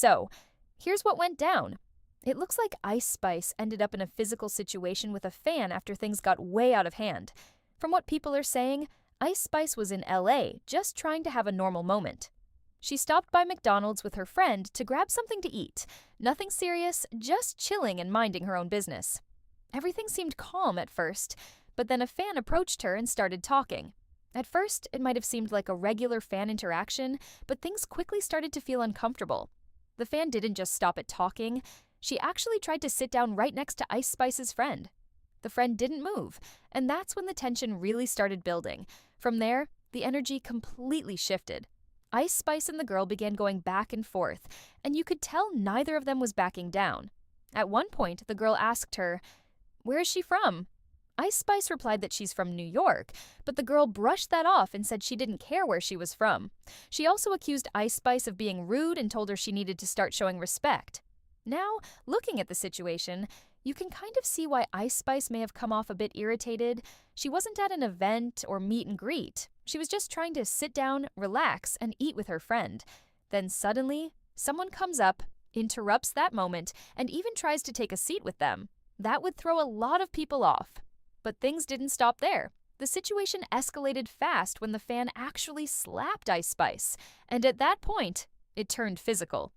So, here's what went down. It looks like IceSpice ended up in a physical situation with a fan after things got way out of hand. From what people are saying, IceSpice was in LA just trying to have a normal moment. She stopped by McDonald's with her friend to grab something to eat. Nothing serious, just chilling and minding her own business. Everything seemed calm at first, but then a fan approached her and started talking. At first, it might have seemed like a regular fan interaction, but things quickly started to feel uncomfortable. The fan didn't just stop at talking. She actually tried to sit down right next to IceSpice's friend. The friend didn't move, and that's when the tension really started building. From there, the energy completely shifted. IceSpice and the girl began going back and forth, and you could tell neither of them was backing down. At one point, the girl asked her, "Where is she from?" IceSpice replied that she's from New York, but the girl brushed that off and said she didn't care where she was from. She also accused IceSpice of being rude and told her she needed to start showing respect. Now, looking at the situation, you can kind of see why IceSpice may have come off a bit irritated. She wasn't at an event or meet and greet. She was just trying to sit down, relax, and eat with her friend. Then suddenly, someone comes up, interrupts that moment, and even tries to take a seat with them. That would throw a lot of people off. But things didn't stop there. The situation escalated fast when the fan actually slapped IceSpice, and at that point, it turned physical.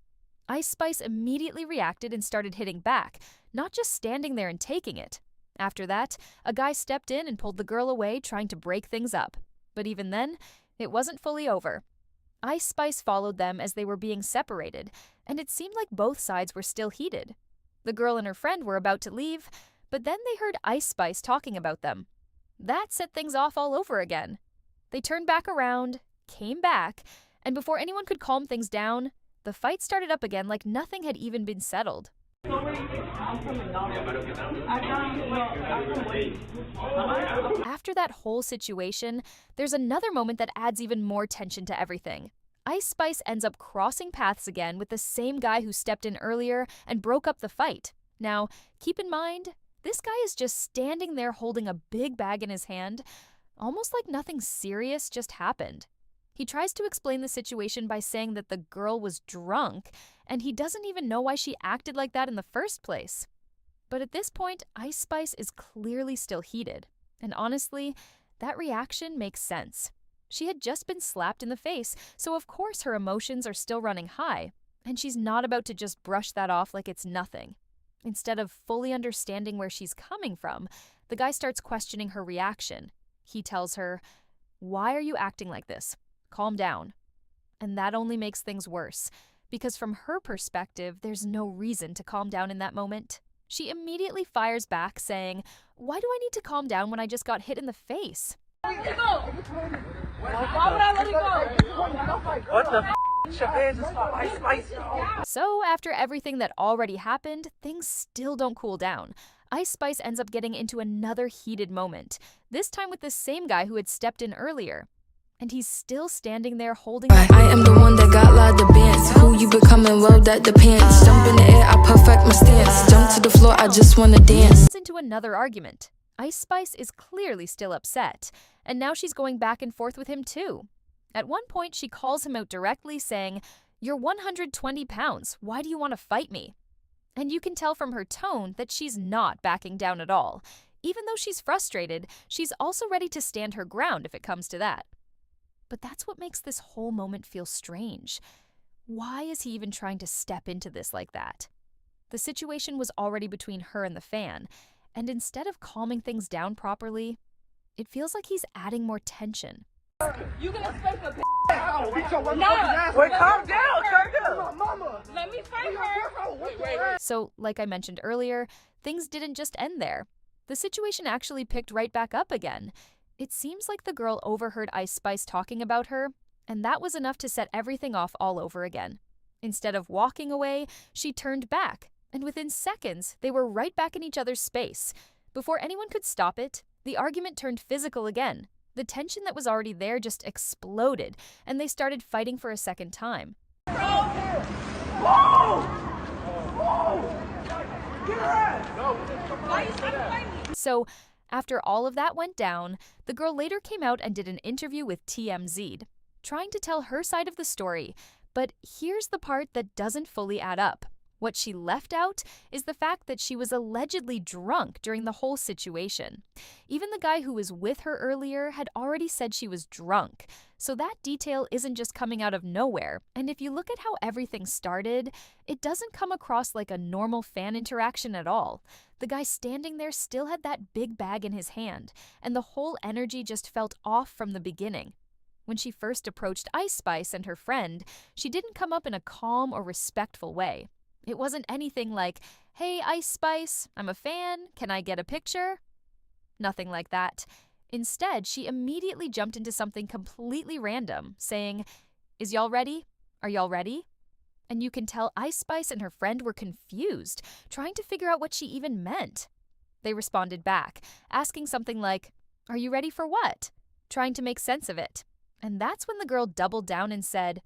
IceSpice immediately reacted and started hitting back, not just standing there and taking it. After that, a guy stepped in and pulled the girl away, trying to break things up. But even then, it wasn't fully over. IceSpice followed them as they were being separated, and it seemed like both sides were still heated. The girl and her friend were about to leave, but then they heard IceSpice talking about them. That set things off all over again. They turned back around, came back, and before anyone could calm things down, the fight started up again like nothing had even been settled. After that whole situation, there's another moment that adds even more tension to everything. IceSpice ends up crossing paths again with the same guy who stepped in earlier and broke up the fight. Now, keep in mind, this guy is just standing there holding a big bag in his hand, almost like nothing serious just happened. He tries to explain the situation by saying that the girl was drunk, and he doesn't even know why she acted like that in the first place. But at this point, IceSpice is clearly still heated. And honestly, that reaction makes sense. She had just been slapped in the face, so of course her emotions are still running high, and she's not about to just brush that off like it's nothing. Instead of fully understanding where she's coming from, the guy starts questioning her reaction. He tells her, "Why are you acting like this? Calm down." And that only makes things worse, because from her perspective, there's no reason to calm down in that moment. She immediately fires back, saying, "Why do I need to calm down when I just got hit in the face?" Why would I let it go? What the f***? So, after everything that already happened, things still don't cool down. IceSpice ends up getting into another heated moment, this time with the same guy who had stepped in earlier. And he's still standing there holding... I am the one that got lot of bands. Who you becoming? Well, that depends. Jump in the air, I perfect my stance. Jump to the floor, I just wanna dance. Into another argument. IceSpice is clearly still upset, and now she's going back and forth with him too. At one point, she calls him out directly, saying, "You're 120 pounds. Why do you want to fight me?" And you can tell from her tone that she's not backing down at all. Even though she's frustrated, she's also ready to stand her ground if it comes to that. But that's what makes this whole moment feel strange. Why is he even trying to step into this like that? The situation was already between her and the fan, and instead of calming things down properly, it feels like he's adding more tension. You can expect a Wait, calm down. Mama. Let me fight her. So, like I mentioned earlier, things didn't just end there. The situation actually picked right back up again. It seems like the girl overheard IceSpice talking about her, and that was enough to set everything off all over again. Instead of walking away, she turned back, and within seconds, they were right back in each other's space. Before anyone could stop it, the argument turned physical again. The tension that was already there just exploded, and they started fighting for a second time. So, after all of that went down, the girl later came out and did an interview with TMZ, trying to tell her side of the story, But here's the part that doesn't fully add up. What she left out is the fact that she was allegedly drunk during the whole situation. Even the guy who was with her earlier had already said she was drunk, so that detail isn't just coming out of nowhere. And if you look at how everything started, it doesn't come across like a normal fan interaction at all. The guy standing there still had that big bag in his hand, and the whole energy just felt off from the beginning. When she first approached IceSpice and her friend, she didn't come up in a calm or respectful way. It wasn't anything like, "Hey, IceSpice, I'm a fan, can I get a picture?" Nothing like that. Instead, she immediately jumped into something completely random, saying, "Is y'all ready? Are y'all ready?" And you can tell IceSpice and her friend were confused, trying to figure out what she even meant. They responded back, asking something like, "Are you ready for what?" Trying to make sense of it. And that's when the girl doubled down and said,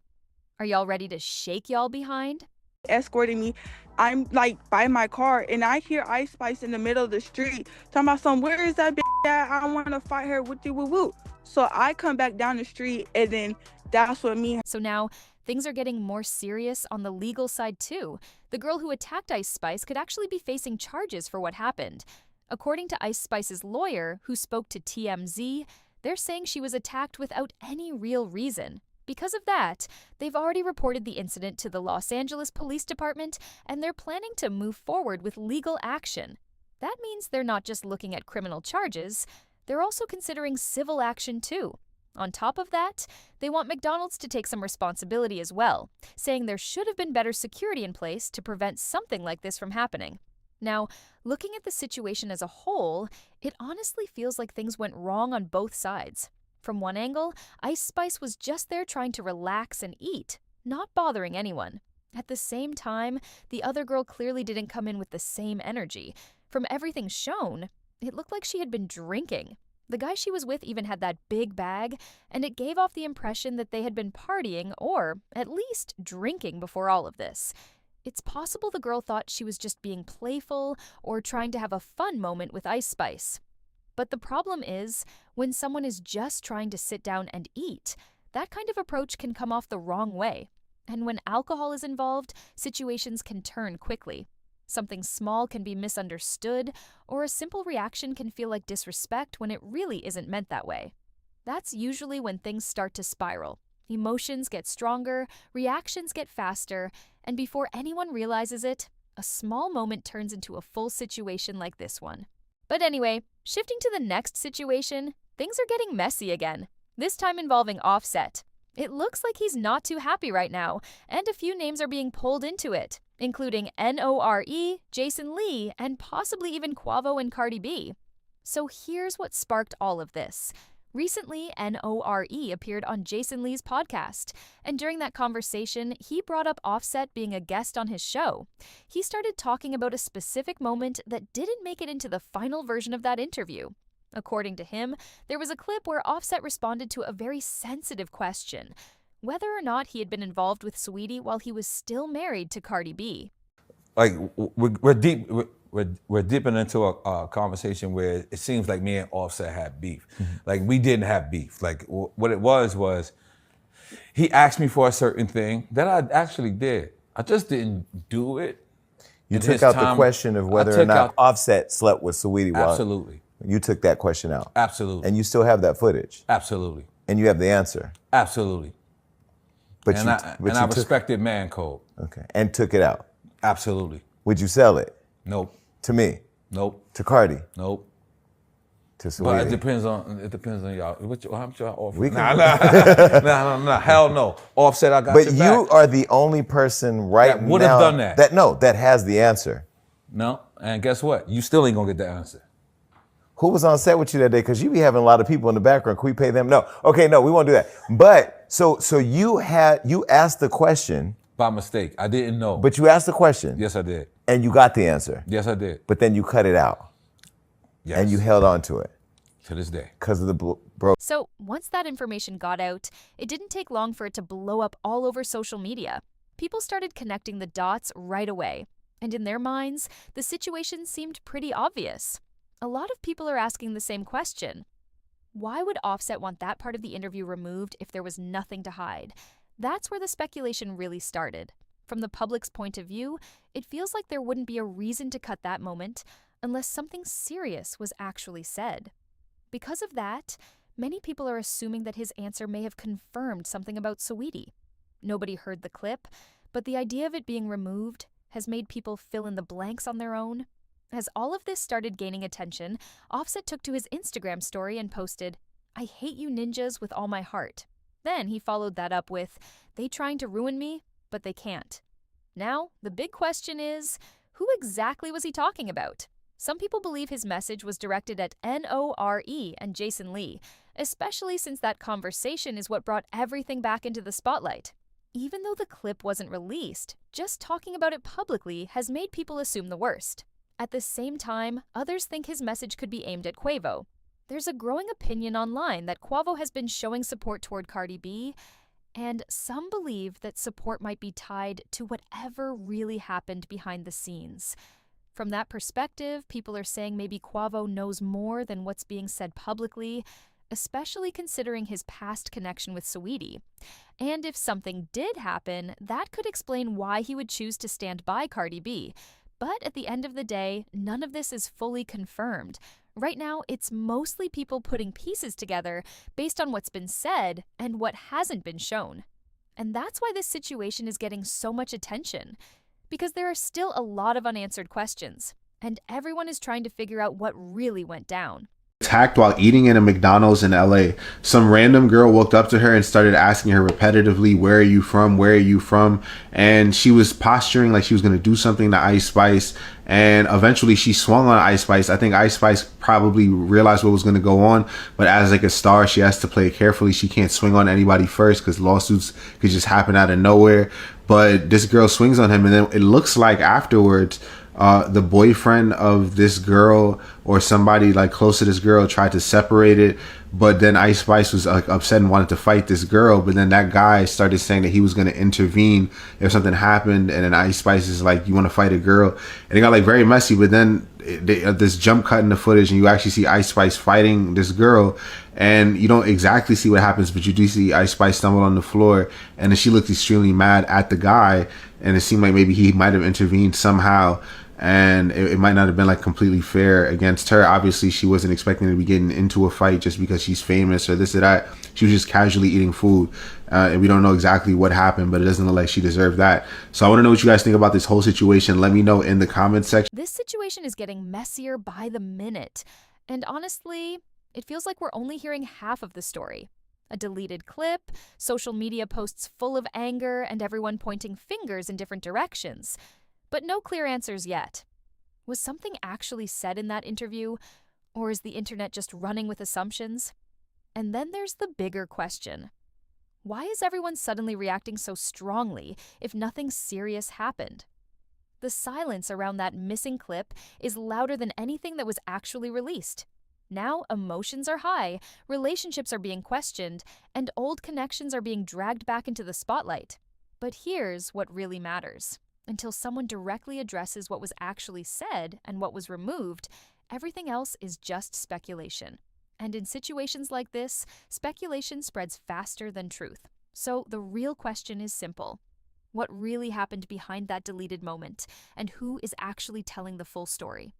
"Are y'all ready to shake y'all behind?" Escorting me. I'm like by my car and I hear IceSpice in the middle of the street talking about where is that bitch at? I want to fight her with you woo woo. So I come back down the street and then that's what me. So now things are getting more serious on the legal side too. The girl who attacked IceSpice could actually be facing charges for what happened. According to IceSpice's lawyer, who spoke to TMZ, they're saying she was attacked without any real reason. Because of that, they've already reported the incident to the Los Angeles Police Department, and they're planning to move forward with legal action. That means they're not just looking at criminal charges, they're also considering civil action too. On top of that, they want McDonald's to take some responsibility as well, saying there should have been better security in place to prevent something like this from happening. Now, looking at the situation as a whole, it honestly feels like things went wrong on both sides. From one angle, IceSpice was just there trying to relax and eat, not bothering anyone. At the same time, the other girl clearly didn't come in with the same energy. From everything shown, it looked like she had been drinking. The guy she was with even had that big bag, and it gave off the impression that they had been partying or, at least, drinking before all of this. It's possible the girl thought she was just being playful or trying to have a fun moment with IceSpice. But the problem is, when someone is just trying to sit down and eat, that kind of approach can come off the wrong way. And when alcohol is involved, situations can turn quickly. Something small can be misunderstood, or a simple reaction can feel like disrespect when it really isn't meant that way. That's usually when things start to spiral. Emotions get stronger, reactions get faster, and before anyone realizes it, a small moment turns into a full situation like this one. But anyway, shifting to the next situation, things are getting messy again, this time involving Offset. It looks like he's not too happy right now, and a few names are being pulled into it, including Nore, Jason Lee, and possibly even Quavo and Cardi B. So here's what sparked all of this. Recently, Nore appeared on Jason Lee's podcast, and during that conversation, he brought up Offset being a guest on his show. He started talking about a specific moment that didn't make it into the final version of that interview. According to him, there was a clip where Offset responded to a very sensitive question, whether or not he had been involved with Saweetie while he was still married to Cardi B. Like, we're dipping into a conversation where it seems like me and Offset had beef. Mm-hmm. Like, we didn't have beef. Like, what it was he asked me for a certain thing that I actually did. I just didn't do it. You took out the question of whether or not Offset slept with Saweetie. Absolutely. You took that question out. Absolutely. And you still have that footage. Absolutely. And you have the answer. Absolutely. But I respected man code. Okay. And took it out. Absolutely. Would you sell it? Nope. To me? Nope. To Cardi? Nope. To Saweetie? But it depends on y'all. How much y'all offer? We can. Nah. Hell no. Offset, I got But your you back. are the only person right That would now have done that. that has the answer. No. And guess what? You still ain't gonna get the answer. Who was on set with you that day? Because you be having a lot of people in the background. Can we pay them? No. Okay, no, we won't do that. But so you asked the question. By mistake. I didn't know. But you asked the question. Yes, I did. And you got the answer. Yes, I did. But then you cut it out. Yes. And you held on to it. To this day. Because of the bro. So once that information got out, it didn't take long for it to blow up all over social media. People started connecting the dots right away. And in their minds, the situation seemed pretty obvious. A lot of people are asking the same question. Why would Offset want that part of the interview removed if there was nothing to hide? That's where the speculation really started. From the public's point of view, it feels like there wouldn't be a reason to cut that moment unless something serious was actually said. Because of that, many people are assuming that his answer may have confirmed something about Saweetie. Nobody heard the clip, but the idea of it being removed has made people fill in the blanks on their own. As all of this started gaining attention, Offset took to his Instagram story and posted, "I hate you ninjas with all my heart." Then he followed that up with, "They trying to ruin me, but they can't." Now, the big question is, who exactly was he talking about? Some people believe his message was directed at Nore and Jason Lee, especially since that conversation is what brought everything back into the spotlight. Even though the clip wasn't released, just talking about it publicly has made people assume the worst. At the same time, others think his message could be aimed at Quavo. There's a growing opinion online that Quavo has been showing support toward Cardi B, and some believe that support might be tied to whatever really happened behind the scenes. From that perspective, people are saying maybe Quavo knows more than what's being said publicly, especially considering his past connection with Saweetie. And if something did happen, that could explain why he would choose to stand by Cardi B. But at the end of the day, none of this is fully confirmed. Right now, it's mostly people putting pieces together based on what's been said and what hasn't been shown. And that's why this situation is getting so much attention, because there are still a lot of unanswered questions, and everyone is trying to figure out what really went down. Attacked while eating in a McDonald's in LA. Some random girl walked up to her and started asking her repetitively, "Where are you from? Where are you from?" And she was posturing like she was going to do something to IceSpice. And eventually she swung on IceSpice. I think IceSpice probably realized what was going to go on. But as like a star, she has to play it carefully. She can't swing on anybody first because lawsuits could just happen out of nowhere. But this girl swings on him. And then it looks like afterwards, the boyfriend of this girl or somebody like close to this girl tried to separate it, but then IceSpice was like upset and wanted to fight this girl. But then that guy started saying that he was going to intervene if something happened, and then IceSpice is like, "You want to fight a girl?" And it got like very messy. But then this jump cut in the footage, and you actually see IceSpice fighting this girl, and you don't exactly see what happens, but you do see IceSpice stumble on the floor, and then she looked extremely mad at the guy, and it seemed like maybe he might have intervened somehow. And it might not have been like completely fair against her. Obviously, she wasn't expecting to be getting into a fight just because she's famous or this or that. She was just casually eating food. And we don't know exactly what happened, but it doesn't look like she deserved that. So I want to know what you guys think about this whole situation. Let me know in the comments section. This situation is getting messier by the minute. And honestly, it feels like we're only hearing half of the story. A deleted clip, social media posts full of anger, and everyone pointing fingers in different directions. But no clear answers yet. Was something actually said in that interview, or is the internet just running with assumptions? And then there's the bigger question. Why is everyone suddenly reacting so strongly if nothing serious happened? The silence around that missing clip is louder than anything that was actually released. Now emotions are high, relationships are being questioned, and old connections are being dragged back into the spotlight. But here's what really matters. Until someone directly addresses what was actually said and what was removed, everything else is just speculation. And in situations like this, speculation spreads faster than truth. So the real question is simple. What really happened behind that deleted moment, and who is actually telling the full story?